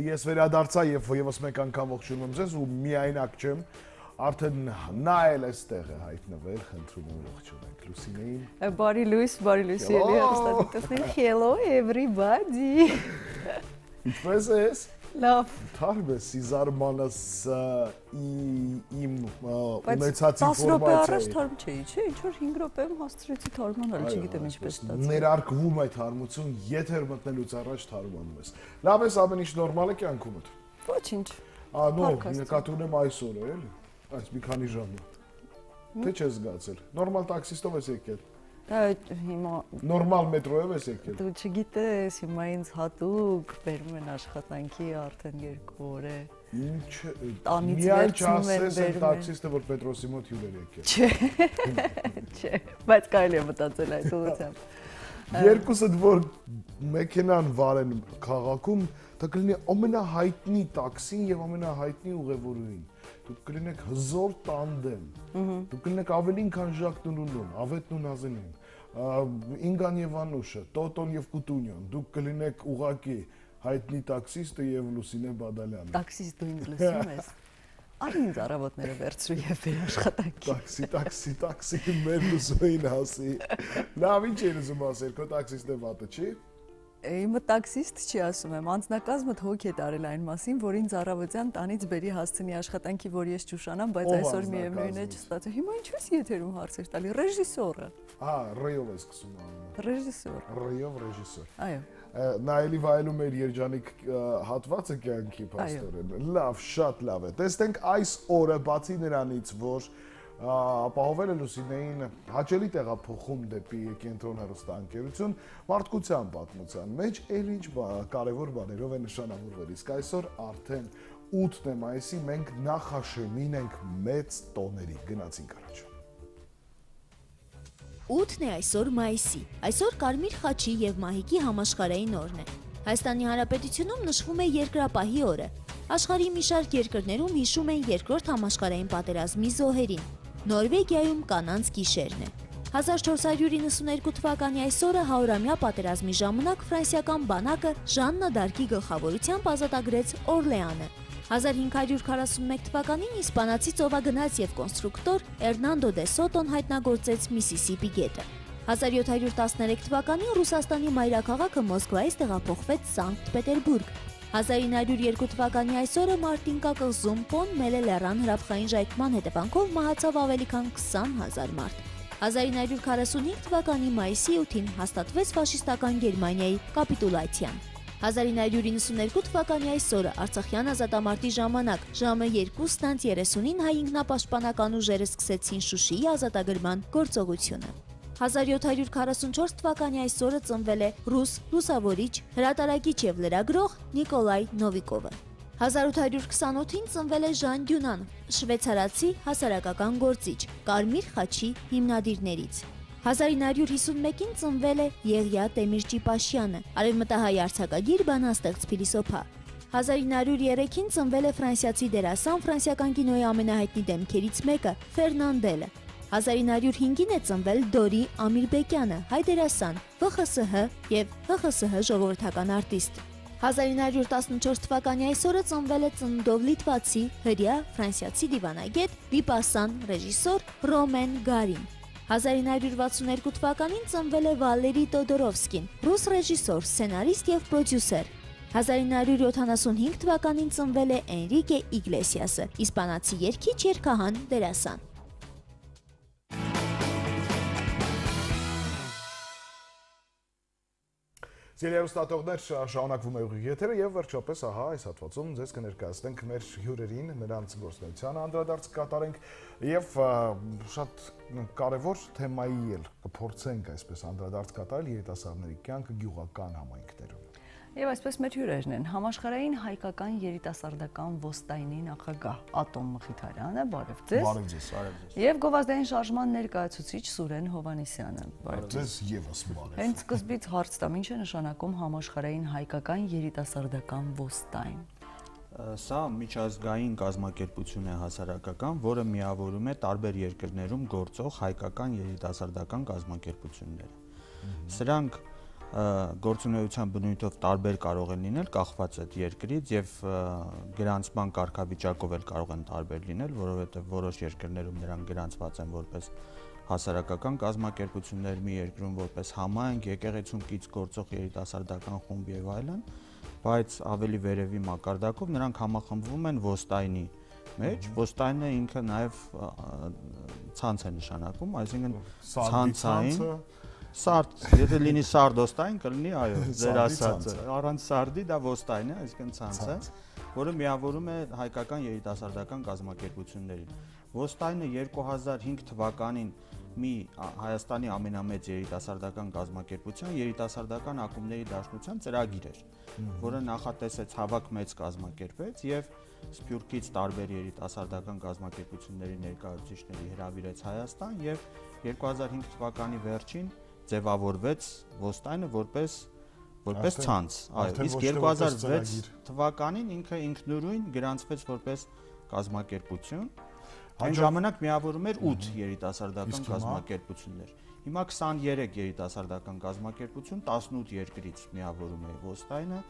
ես վերադարձա եւ եւս մեկ անգամ ողջունում եմ ձեզ ու միայնակ չեմ, արդեն նա էլ էստեղ է հայտնվել, խնդրում եմ ողջունեք Լուսինեին։ Բարի լույս, Էլի հաստատիտեսներ, hello everybody։ Ինչպես ես։ Լավ։ Թարմ ես զարմանաս իմ ունեցած ինֆորմացիայի։ 10 րոպե առաջ թարմ չէի, չէ՞, ինչ որ 5 րոպեում հասցրեցի թարմանալ, չգիտեմ ինչպես ստացվի։ Ներարկվում է թարմություն, եթեր մտնելուց առաջ թարմանում ես։ Լավ ես, ամեն ինչ նորմալ է կյանքումդ։ Ոչինչ։ Նկատի ունեմ այսօր է, էլի։ Այս մի քանի ժամ է։ Թե չես զգացել։ Նորմալ տաքսիստով ես եկել։ Դա հիմա նորմալ մետրոյով ես եկել։ Դու չգիտես, հիմա ինձ հատուկ բերում են աշխատանքի արդեն 2 օր է։ Ինչ։ Տանից վերցնում են բերում։ Տաքսիստը որ Պետրոսի մոտ հյուր էր եկել։ Չէ, բայց կարելի է մտածել այդ ուղղությամբ։ Երկուսդ որ մեքենան վարեն քաղաքում, դա կլինի ամենահայտնի տաքսին եւ ամենահայտնի ուղևորուհին։ Դուք կլինեք հզոր տանդեմ։ Դուք կլինեք ավելին քան Ժակ Տունունուն, Ավետն ու Նազենին, Ինգան եւ Անուշը, Տոտոն եւ Կուտունյոն։ Դուք կլինեք ուղակի հայտնի տաքսիստը եւ Լուսինե Բադալյանը։ Տաքսիստ դու ինձ լսում ես։ Արի ինձ առավոտները վերցրու եւ վերաշխատանքի։ Տաքսի, մեր լուսոյին հասի։ Լավ, ինչ ես ուզում ասել, քո տաքսիստը վատը չի։ Իմը տաքսիստ չի ասում եմ, անձնակազմդ հոգ է տարել այն մասին, որ ինձ առավոտյան տանից բերի հասցնի աշխատանքի, որ ես ճուշանամ, բայց այսօր միևնույն է չստացա։ Հիմա ինչ ես եթերում հարցեր տալի, ռեժիսորը։ Ռեյով ես սկսում անում։ Ռեժիսոր։ Ռեյով ռեժիսոր։ Այո։ Նա էլի վայելում էր երջանիկ հատվածը կյանքի փաստորեն։ Լավ, շատ լավ է։ Տեսնենք այս օրը բացի նրանից, որ ապահովել է Լուսինեին հաճելի տեղափոխում դեպի կենտրոն հեռուստաընկերություն, մարդկության պատմության մեջ էլ ինչ կարևոր բաներով է նշանավորվել։ Իսկ այսօր արդեն 8 մայիսի մենք նախաշեմին ենք մեծ տոների։ Գնացինք առաջ։ 8-ն է այսօր մայիսի։ Այսօր Կարմիր խաչի եւ մահիկի համաշխարհային օրն է։ Հայաստանի Հանրապետությունում նշվում է երկրապահի օրը։ Աշխարհի մի շարք երկրներում հիշում են Երկրորդ համաշխարհային պատերազմի զոհերին։ Նորվեգիայում կանանց գիշերն է։ 1492 թվականի այսօրը 100-ամյա պատերազմի ժամանակ ֆրանսիական բանակը Ժաննա Դարկի գլխավորությամբ ազատագրեց Օրլեանը։ 1541 թվականին իսպանացի ծովագնաց եւ կոնստրուկտոր Էրնանդո դե Սոտոն հայտնագործեց Միսիսիպի գետը։ 1713 թվականին Ռուսաստանի մայրաքաղաքը Մոսկվայից տեղափոխվեց Սանկտ Պետերբուրգ։ 1902 թվականի այսօրը Մարտինկա կղզում Պոն Մելելեռան հրաբխային ժայթման հետևանքով մահացավ ավելի քան 20,000 մարդ։ 1945 թվականի մայիսի 8-ին հաստատվեց ֆաշիստական Գերմանիայի կապիտուլյացիան։ 1992 թվականի այսօրը Արցախյան ազատամարտի ժամանակ ժամը 2:30-ին հայ ինքնապաշտպանական ուժերը սկսեցին Շուշիի ազատագրման գործողությունը։ 1744 թվականի այսօրը ծնվել է ռուս լուսավորիչ, հրատարակիչ եւ լրագրող Նիկոլայ Նովիկովը։ 1828-ին ծնվել է Ժան Դյունան, շվեյցարացի հասարակական գործիչ, Կարմիր խաչի հիմնադիրներից։ 1951-ին ծնվել է Եղիա Տեմիր-Ճիպաշյանը, արևմտահայ արձակագիր, բանաստեղծ, փիլիսոփա։ 1903-ին ծնվել է ֆրանսիացի դերասան, ֆրանսիական կինոյի ամենահայտնի դեմքերից մեկը Ֆերնանդելը։ 1905-ին է ծնվել Դորի Ամիրբեկյանը, հայ դերասան, ՎԽՍՀ եւ ՀԽՍՀ ժողովրդական արտիստ։ 1914 թվականի այսօրը ծնվել է ծննդով լիտվացի, հրյա, ֆրանսիացի դիվանագետ, վիպասան, ռեժիսոր Ռոմեն Գարին։ 1962 թվականին ծնվել է Վալերի Տոդորովսկին, ռուս ռեժիսոր, սցենարիստ եւ պրոդյուսեր։ 1975 թվականին ծնվել է Էնրիկե Իգլեսիասը, իսպանացի երգիչ, երգահան, դերասան։ Սիրելի շարունակվում է ուղիղ եթերը եւ վերջապես ահա այս հատվածում ձեզ կներկայացնենք մեր հյուրերին, նրանց գործունեությանը անդրադարձ կատարենք եւ շատ կարեւոր թեմայի էլ կփորձենք այսպես անդրադարձ կատարել երիտասարդների կյանքը գյուղական համայնքներում։ Եվ այսպես մեր հյուրերն են համաշխարհային հայկական երիտասարդական ոստայնի նախագահ Ատոմ Մխիթարյանը, բարև ձեզ։ Բարև ձեզ, բարև ձեզ։ Եվ գովազդային շարժման ներկայացուցիչ Սուրեն Հովանեսյանը, բարև ձեզ եւս բարև։ Հենց սկզբից հարց տամ, ինչ է նշանակում համաշխարհային հայկական երիտասարդական ոստայն։ Սա միջազգային կազմակերպություն է հասարակական, որը միավորում է տարբեր երկրներում գործող հայկական երիտասարդական կազմակերպությունները։ Սրանք գործունեության բնույթով տարբեր կարող են լինել, կախված այդ երկրից եւ գրանցման կարգավիճակով էլ կարող են տարբեր լինել, որովհետեւ որոշ երկրներում նրանք գրանցված են որպես հասարակական կազմակերպություններ, մի երկրում որպես համայնք, եկեղեցում կից գործող երիտասարդական խումբ եւ այլն, բայց ավելի վերևի մակարդակով նրանք համախմբվում են ոստայնի մեջ, ոստայնը ինքը նաեւ ցանց է նշանակում, այսինքն ցանցային Սարդ, եթե լինի սարդոստայն, կլինի, այո, ձեր ասածը, առանց սարդի դա ոստայն է, այսինքն ցանց է, որը միավորում է հայկական երիտասարդական կազմակերպություններին։ Ոստայնը 2005 թվականին մի Հայաստանի ամենամեծ երիտասարդական կազմակերպության երիտասարդական ակումբների դաշնության ծրագիր էր, որը նախատեսեց հավաք մեծ կազմակերպեց եւ Սփյուռքից տարբեր երիտասարդական կազմակերպությունների ներկայացուցիչների հրավիրեց Հայաստան եւ 2005 թվականի վերջին ձևավորվեց ոստայնը որպես ցանց, այո, իսկ 2006 թվականին ինքը ինքնուրույն գրանցվեց որպես կազմակերպություն։ Այն ժամանակ միավորում էր 8 երիտասարդական կազմակերպություններ։ Հիմա 23 երիտասարդական կազմակերպություն 18 երկրից միավորում է ոստայնը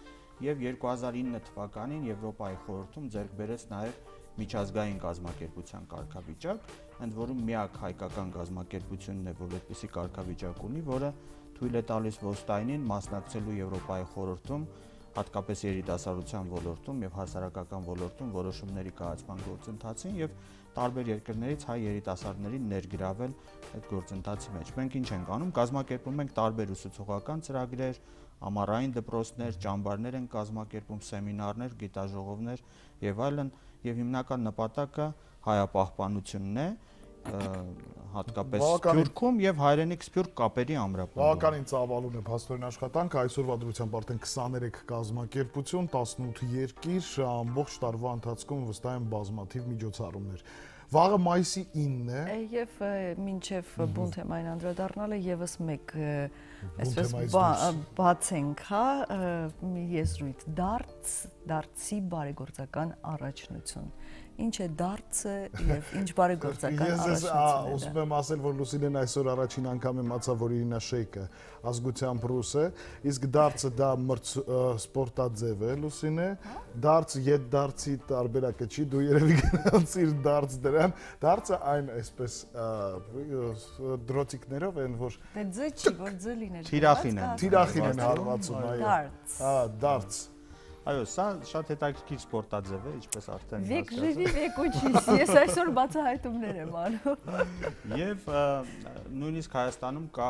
եւ 2009 թվականին Եվրոպայի խորհրդում ձեռք բերեց նաեւ միջազգային կազմակերպության կարգավիճակ, ընդ որում միակ հայկական կազմակերպությունն է, որ այդպիսի կարգավիճակ ունի, որը թույլ է տալիս ոստայնին մասնակցելու Եվրոպայի խորհրդում, հատկապես երիտասարդության ոլորտում եւ հասարակական ոլորտում որոշումների կայացման գործընթացին եւ տարբեր երկրներից հայ երիտասարդներին ներգրավել այդ գործընթացի մեջ։ Մենք ինչ ենք անում, կազմակերպում ենք տարբեր ուսուցողական ծրագրեր, ամառային դպրոցներ, ճամբարներ են կազմակերպում, սեմինարներ, գիտաժողովներ եւ այլն, եւ հիմնական նպատակը հայապահպանությունն է, հատկապես Սփյուռքում եւ հայրենիք Սփյուռք կապերի ամրապնդում։ Բավականին ծավալուն է փաստորեն աշխատանքը, այսօրվա դրությամբ արդեն 23 կազմակերպություն, 18 երկիր, ամբողջ տարվա ընթացքում վստահ եմ բազմաթիվ միջոցառումներ։ Վաղը մայիսի 9-ն է եւ մինչեւ բուն թեմային անդրադառնալը եւս մեկ այսպես բացենք, հա, մի եզրույթ դարձի բարեգործական առաջնություն։ Ինչ է դարձը եւ ինչ բարեգործական առաջնությունն է։ Ես ուզում եմ ասել, որ Լուսինեն այսօր առաջին անգամ իմացա, որ Իրինա Շեյկը ազգությամբ ռուս է, իսկ դարձը դա սպորտաձև է, Լուսինե։ Դարձ ետ դարձի տարբերակը չի, դու երևի գնացիր դարձ դրան։ Դարձը այն այսպես դրոցիկներով են, որ Դե ձ չի, որ ձ լիներ։ Թիրախին են հարվածում, այո։ Դարձ։ Այո, սա շատ հետաքրքիր սպորտաձև է, ինչպես արդեն Վեք ժիվի, վեք ուչիս, ես այսօր բացահայտումներ եմ անում։ Եվ նույնիսկ Հայաստանում կա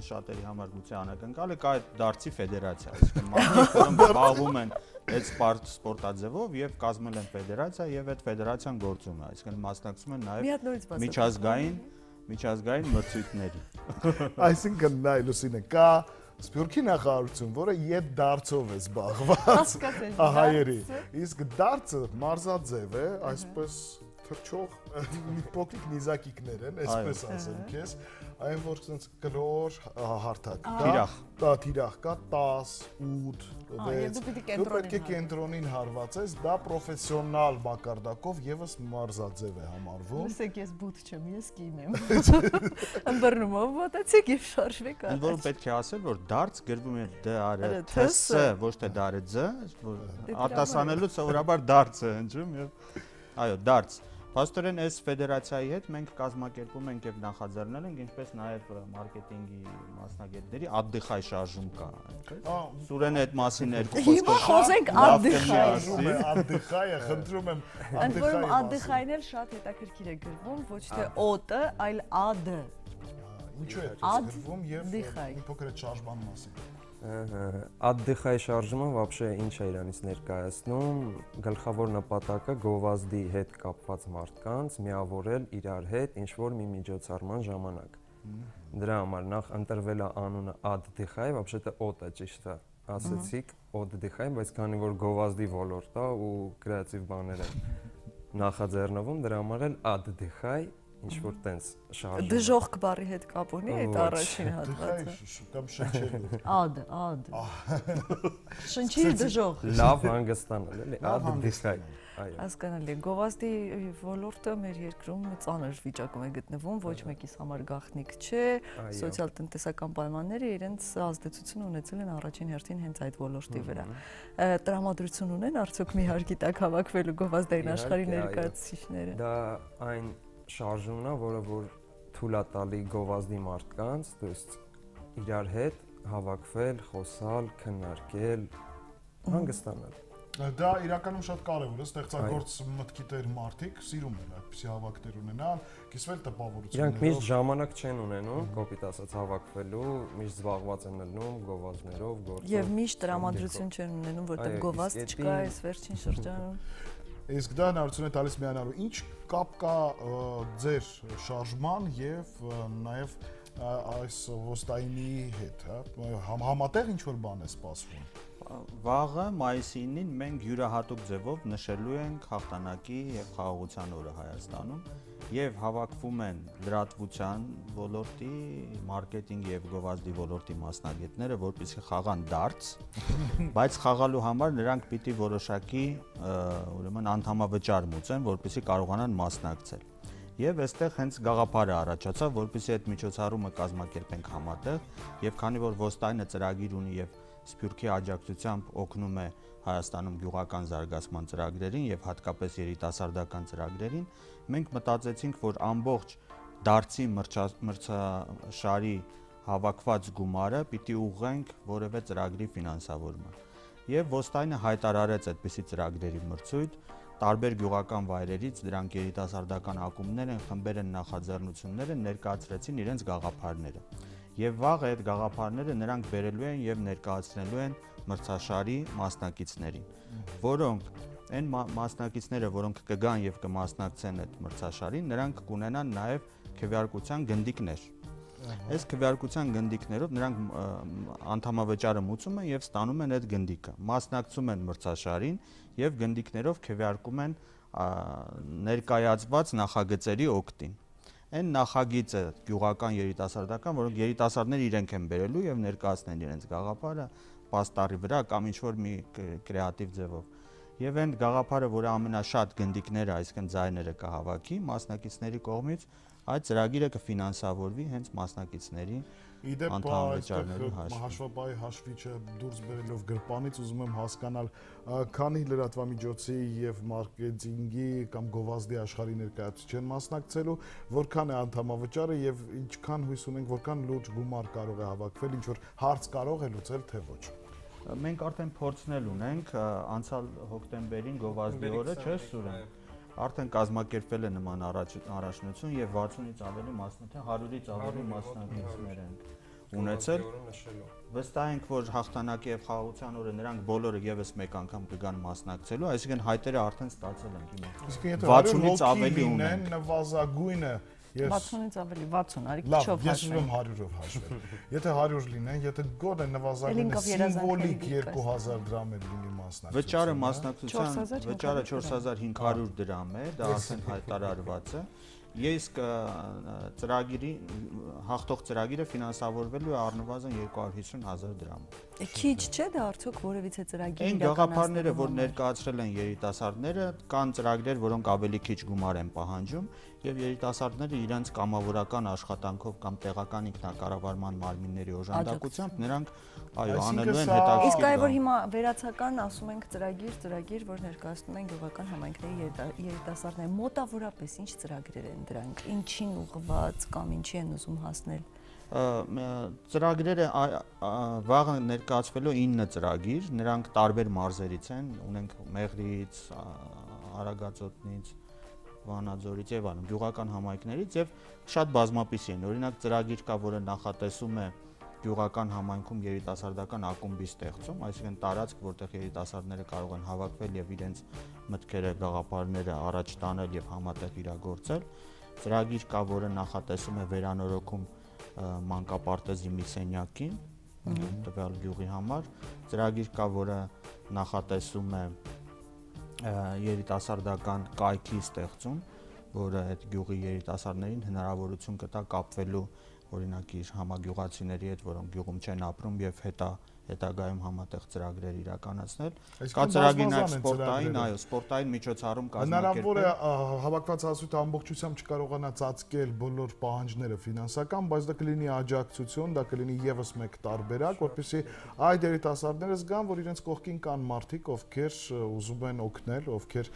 շատերի համար գուցե անակնկալ է, կա այդ դարձի ֆեդերացիա, այսինքն մարդիկ, որոնք զբաղվում են այդ սպորտաձևով եւ կազմել են ֆեդերացիա եւ այդ ֆեդերացիան գործում է, այսինքն մասնակցում են նաեւ միջազգային մրցույթների։ Այսինքն նայ Լուսինե, կա Սփյուռքի նախարարություն, որը ետ դարձով է զբաղված հայերի, իսկ դարձը մարզաձև է, այսպես թրջող մի փոքրիկ նիզակիկներ են, այսպես ասեմ քեզ, այն որ ցած կլոր հարթակ կա, թիրախ կա 10, 8, 6, դու պետք է կենտրոնին հարվածես, դա պրոֆեսիոնալ մակարդակով եւս մարզաձև է համարվում։ Լսեք, ես բութ չեմ, ես կին եմ։ Ըմբռնումով մոտեցեք եւ շարժվեք առաջ։ Ընդ որում պետք է ասել, որ դարձ գրվում է D-ը, ոչ թե դարը Ծ, արտասանելու սովորաբար դարձը հնչում եւ այո, դարձ։ Փաստորեն այս ֆեդերացիայի հետ մենք կազմակերպում ենք եւ նախաձեռնել ենք, ինչպես նաեւ մարքեթինգի մասնագետների ադդիխայ շարժում կա, այնպես։ Սուրենը այդ մասին երկու խոսքով։ Հիմա խոսենք ադդիխայ։ Ադդիխայը, խնդրում եմ ադդիխայ։ Ընդ որում ադդիխայն էլ շատ հետաքրքիր է գրվում, ոչ թե օ-ը, այլ ա-դ։ Ինչու է այդպես գրվում եւ մի փոքր այդ շարժման մասին։ Ադդիխայ շարժումը вообще ինչ է իրանից ներկայացնում, գլխավոր նպատակը գովազդի հետ կապված մարդկանց միավորել իրար հետ ինչ-որ մի միջոցառման ժամանակ։ Դրա համար նախ ընտրվել է անունը ադդիխայ, вообще-то օտը ճիշտ է, ասեցիք օդդիխայ, բայց քանի որ գովազդի ոլորտ է ու կրեատիվ բաներ են նախաձեռնվում, դրա համար էլ ադդիխայ ինչ որ տենց շարժում։ Դժոխք բառի հետ կապ ունի այդ առաջին հատվածը։ Կամ շնչելու։ Ад։ Շնչիր դժոխ։ Լավ հանգստանալ, էլի, ад դիխայ։ Հասկանալի է, գովազդի ոլորտը մեր երկրում ծանր վիճակում է գտնվում, ոչ մեկիս համար գաղտնիք չէ, սոցիալ-տնտեսական պայմանները իրենց ազդեցություն ունեցել են առաջին հերթին հենց այդ ոլորտի վրա։ Տրամադրություն ունեն արդյոք մի հարկի տակ հավաքվելու գովազդային աշխարհի ներկայացուցիչները։ Դա այն շարժումն է, որը որ թույլ է տալի գովազդի մարդկանց, то есть իրար հետ հավաքվել, խոսալ, քննարկել, հանգստանալ։ Դա իրականում շատ կարևոր է, ստեղծագործ մտքի տեր մարդիկ սիրում են այդպիսի հավաքներ ունենալ, կիսվել տպավորություններով։ Իրանք միշտ ժամանակ չեն ունենում, կոպիտ ասած հավաքվելու, միշտ զբաղված են լինում գովազդներով, գործով։ Եվ միշտ տրամադրություն չեն ունենում, որտեղ գովազդ չկա այս վերջին շրջանում։ Իսկ դա հնարավորություն է տալիս միանալու։ Ինչ կապ կա ձեր շարժման եւ նաեւ այս ոստայինի հետ, հա? Համատեղ ինչ որ բան է սպասվում։ Վաղը մայիսի 9-ին մենք յուրահատուկ ձևով նշելու ենք հաղթանակի եւ խաղաղության օրը Հայաստանում եւ հավաքվում են լրատվության ոլորտի, մարքեթինգի եւ գովազդի ոլորտի մասնագետները, որպեսզի խաղան դարts, բայց խաղալու համար նրանք պիտի որոշակի ուրեմն անդամավճար մուծեն, որպեսզի կարողանան մասնակցել։ Եվ այստեղ հենց գաղափարը առաջացավ, որպեսզի այդ միջոցառումը կազմակերպենք համատեղ եւ քանի որ ոստայինը ծրագիր ունի եւ Սփյուռքի աջակցությամբ օգնում է Հայաստանում գյուղական զարգացման ծրագրերին եւ հատկապես երիտասարդական ծրագրերին, մենք մտածեցինք, որ ամբողջ դարձի մրցաշարի հավաքված գումարը պիտի ուղղենք որևէ ծրագրի ֆինանսավորման։ Եվ ոստայինը հայտարարեց այդպիսի ծրագրերի մրցույթ, տարբեր գյուղական վայրերից դրանք երիտասարդական ակումբներ են, խմբեր են, նախաձեռնություններ են, ներկայացրեցին իրենց գաղափարները։ Եվ վաղ այդ գաղափարները նրանք բերելու են եւ ներկայացնելու են մրցաշարի մասնակիցներին, որոնք այն մասնակիցները, որոնք կգան եւ կմասնակցեն այդ մրցաշարին, նրանք կունենան նաեւ քվեարկության գնդիկներ։ Այս քվեարկության գնդիկներով նրանք անդամավճարը մուծում են եւ ստանում են այդ գնդիկը, մասնակցում են մրցաշարին եւ գնդիկներով քվեարկում են ներկայացված նախագծերի օգտին։ Այն նախագիծը գյուղական երիտասարդական, որոնք երիտասարդները իրենք են բերելու եւ ներկայացնեն իրենց գաղափարը պաստառի վրա կամ ինչ-որ մի կրեատիվ ձևով։ Եվ այն գաղափարը, որը ամենաշատ գնդիկները, այսինքն ձայները կհավաքի մասնակիցների կողմից, այդ ծրագիրը կֆինանսավորվի հենց մասնակիցների անդամավճարների հաշվապահի հաշվիչը դուրս բերելով գրպանից ուզում եմ հասկանալ, քանի լրատվամիջոցի եւ մարքեթինգի կամ գովազդի աշխարհի ներկայացուցիչ են մասնակցելու, որքան է անդամավճարը եւ ինչքան հույս ունենք, որքան լուրջ գումար կարող է հավաքվել, ինչ որ հարց կարող է լուծել, թե ոչ։ Մենք արդեն փորձնել ունենք անցյալ հոկտեմբերին գովազդի օրը, չէ՞ Սուրեն։ Արդեն կազմակերպվել է նման առաջնություն եւ 60-ից ավելի մասնակից, 100-ից ավելի մասնակիցներ են ունեցել։ Վստահ ենք, որ հաղթանակի եւ խաղաղության օրը նրանք բոլորը եւս մեկ անգամ կգան մասնակցելու, այսինքն հայտերը արդեն ստացել են հիմա։ Իսկ եթե 60-ից ավելի ունեն, նվազագույնը 60-ից ավելի 60, արի քչով հաշվենք։ Լավ, ես ուզում 100-ով հաշվել։ Եթե 100 լինեն, եթե գոնե նվազագույնը սիմվոլիկ 2000 դրամ է լինի մասնակցությունը։ Վճարը մասնակցության վճարը 4500 դրամ է, դա արդեն հայտարարված է։ Իսկ ծրագիրի հաղթող ծրագիրը ֆինանսավորվելու է առնվազն 250,000 դրամ։ Քիչ չէ դա արդյոք որևիցե ծրագիր իրականացնելու։ Այն գաղափարները, որ ներկայացրել են երիտասարդները, կան ծրագրեր, որոնք ավելի քիչ գումար են պահանջում, եւ երիտասարդները իրենց կամավորական աշխատանքով կամ տեղական ինքնակառավարման մարմինների օժանդակությամբ նրանք անելու են հետաքրքիր։ Իսկ այ որ հիմա վերացական ասում ենք ծրագիր, որ ներկայացնում են գյուղական համայնքների երիտասարդները, մոտավորապես ինչ ծրագրեր են դրանք, ինչին ուղղված կամ ինչի են ուզում հասնել։ Ծրագրերը վաղը ներկայացվելու 9 ծրագիր, նրանք տարբեր մարզերից են, ունենք Մեղրիից, Արագածոտնից, Վանաձորից եւ այլն, գյուղական համայնքներից եւ շատ բազմապիսի են։ Օրինակ ծրագիր կա, որը նախատեսում է գյուղական համայնքում երիտասարդական ակումբի ստեղծում, այսինքն տարածք, որտեղ երիտասարդները կարող են հավաքվել եւ իրենց մտքերը, գաղափարները առաջ տանել եւ համատեղ իրագործել։ Ծրագիր կա, որը նախատեսում է վերանորոգում մանկապարտեզի մի սենյակին տվյալ գյուղի համար։ Ծրագիր կա, որը նախատեսում է երիտասարդական կայքի ստեղծում, որը այդ գյուղի երիտասարդներին հնարավորություն կտա կապվելու օրինակ իր համագյուղացիների հետ, որոնք գյուղում չեն ապրում եւ հետագայում համատեղ ծրագրեր իրականացնել։ Կա ծրագիրներ սպորտային, այո, սպորտային միջոցառում կազմակերպել։ Հնարավոր է հավաքված հասույթը ամբողջությամբ չկարողանա ծածկել բոլոր պահանջները ֆինանսական, բայց դա կլինի աջակցություն, դա կլինի եւս մեկ տարբերակ, որպեսզի այդ երիտասարդները զգան, որ իրենց կողքին կան մարդիկ, ովքեր ուզում են օգնել, ովքեր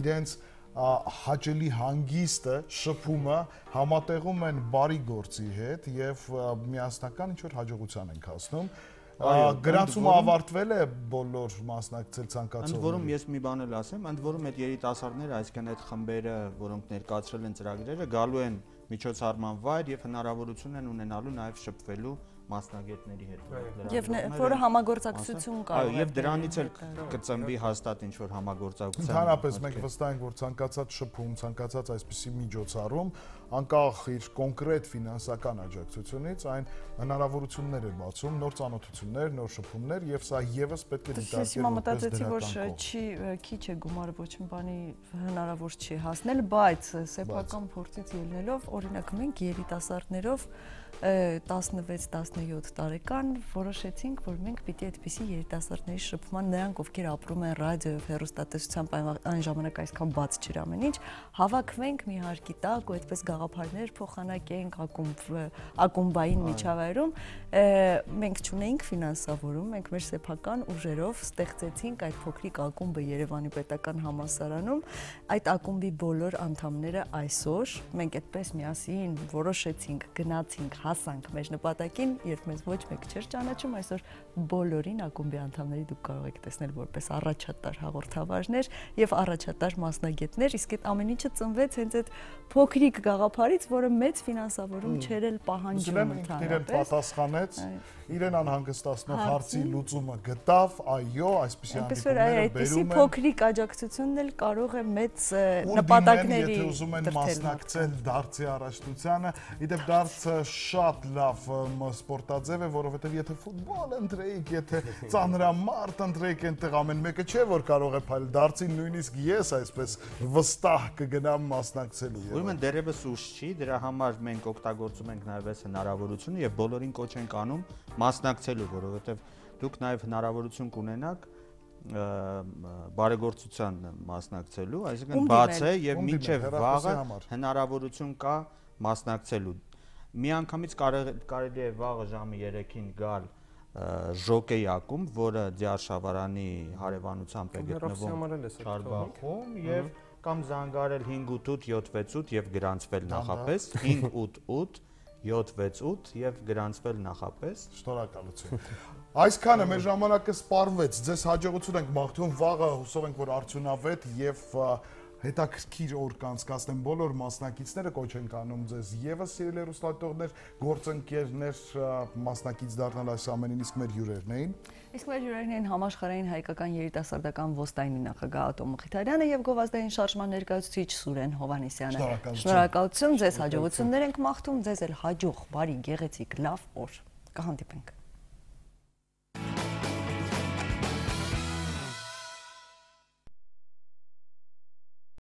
իրենց հաճելի հանգիստը, շփումը համատեղում են բարի գործի հետ եւ միասնական ինչ-որ հաջողության են հասնում։ Գրանցումը ավարտվել է բոլոր մասնակցել ցանկացողներին։ Ընդ որում ես մի բան էլ ասեմ, ընդ որում այդ երիտասարդները, այսինքն այդ խմբերը, որոնք ներկայացրել են ծրագրերը, գալու են միջոցառման վայր եւ հնարավորություն են ունենալու նաեւ շփվելու մասնագետների հետ։ Եվ որը համագործակցություն կարող է։ Եվ դրանից էլ կծնվի հաստատ ինչ-որ համագործակցություն։ Ընդհանրապես մենք վստահ ենք, որ ցանկացած շփում, ցանկացած այսպիսի միջոցառում, անկախ իր կոնկրետ ֆինանսական աջակցությունից, այն հնարավորություններ է բացում, նոր ծանոթություններ, նոր շփումներ, եւ սա եւս պետք է դիտարկել Ես մտածեցի, որ քիչ է գումարը ոչ մի բանի հնարավոր չի հասնել, բայց սեփական փորձից ելնելով, օրինակ մենք երիտասարդներով 16-17 տարեկան որոշեցինք, որ մենք պիտի այդպիսի երիտասարդների շփման, նրանք ովքեր ապրում են ռադիոյով, հեռուստատեսությամբ, այն ժամանակ այսքան բաց չէր ամեն ինչ, հավաքվենք մի հարկի տակ ու այդպես գաղափարներ փոխանակենք ակումբային միջավայրում, մենք չունեինք ֆինանսավորում, մենք մեր սեփական ուժերով ստեղծեցինք այդ փոքրիկ ակումբը Երևանի պետական համալսարանում, այդ ակումբի բոլոր անդամները այսօր մենք այդպես միասին որոշեցինք, գնացինք, հասանք մեր նպատակին, երբ մեզ ոչ մեկ չէր ճանաչում, այսօր բոլորին ակումբի անդամների դուք կարող եք տեսնել որպես առաջատար հաղորդավարներ եւ առաջատար մասնագետներ, իսկ այդ ամեն ինչը ծնվեց հենց այդ փոքրիկ գաղափարից, որը մեծ ֆինանսավորում չէր էլ պահանջում ընդհանրապես։ Իրեն պատասխանեց, իրեն անհանգստացնող հարցի լուծումը գտավ, այո, այսպիսի հանդիպումները բերում են։ Փոքրիկ աջակցությունն էլ կարող է մեծ նպատակների եթե ուզում են մասնակցել դարձի առաջնությանը, իդեպ դարձը շատ լավ սպորտաձև է, որովհետև եթե ֆուտբոլ ընտրեիք, եթե ծանրամարտ ընտրեիք, այնտեղ ամեն մեկը չէ, որ կարող է փայլել, դարձին նույնիսկ ես այսպես վստահ կգնամ մասնակցելու։ Ուրեմն դեռևս ուշ չի, դրա համար մենք օգտագործում ենք նաև այս հնարավորությունը եւ բոլորին կոչ ենք անում մասնակցելու, որովհետև դուք նաև հնարավորություն կունենաք բարեգործության մասնակցելու, այսինքն բաց է եւ մինչեւ վաղը հնարավորություն կա մասնակցելու։ Միանգամից կարելի է վաղը ժամը 3-ին գալ ժոկեյ ակումբ, որը Ձիարշավարանի հարևանությամբ է գտնվում Չարբախում եւ կամ զանգարել 588-768 եւ գրանցվել նախապես 588 768 եւ գրանցվել նախապես։ Շնորհակալություն։ Այսքանը մեր ժամանակը սպառվեց։ Ձեզ հաջողություն ենք մաղթում, վաղը հուսով ենք, որ արդյունավետ եւ հետաքրքիր օր կանցկացնեն բոլոր մասնակիցները, կոչ ենք անում ձեզ եւս սիրելի հեռուստադիտողներ, գործընկերներ, մասնակից դառնալ այս ամենին, իսկ մեր հյուրերն էին։ Իսկ մեր հյուրերն էին համաշխարհային հայկական երիտասարդական ոստայնի նախագահ Ատոմ Մխիթարյանը եւ գովազդային շարժման ներկայացուցիչ Սուրեն Հովհաննիսյանը։ Շնորհակալություն, ձեզ հաջողություններ ենք մաղթում, ձեզ էլ հաջող, բարի, գեղեցիկ, լավ օր։ Կհանդիպենք։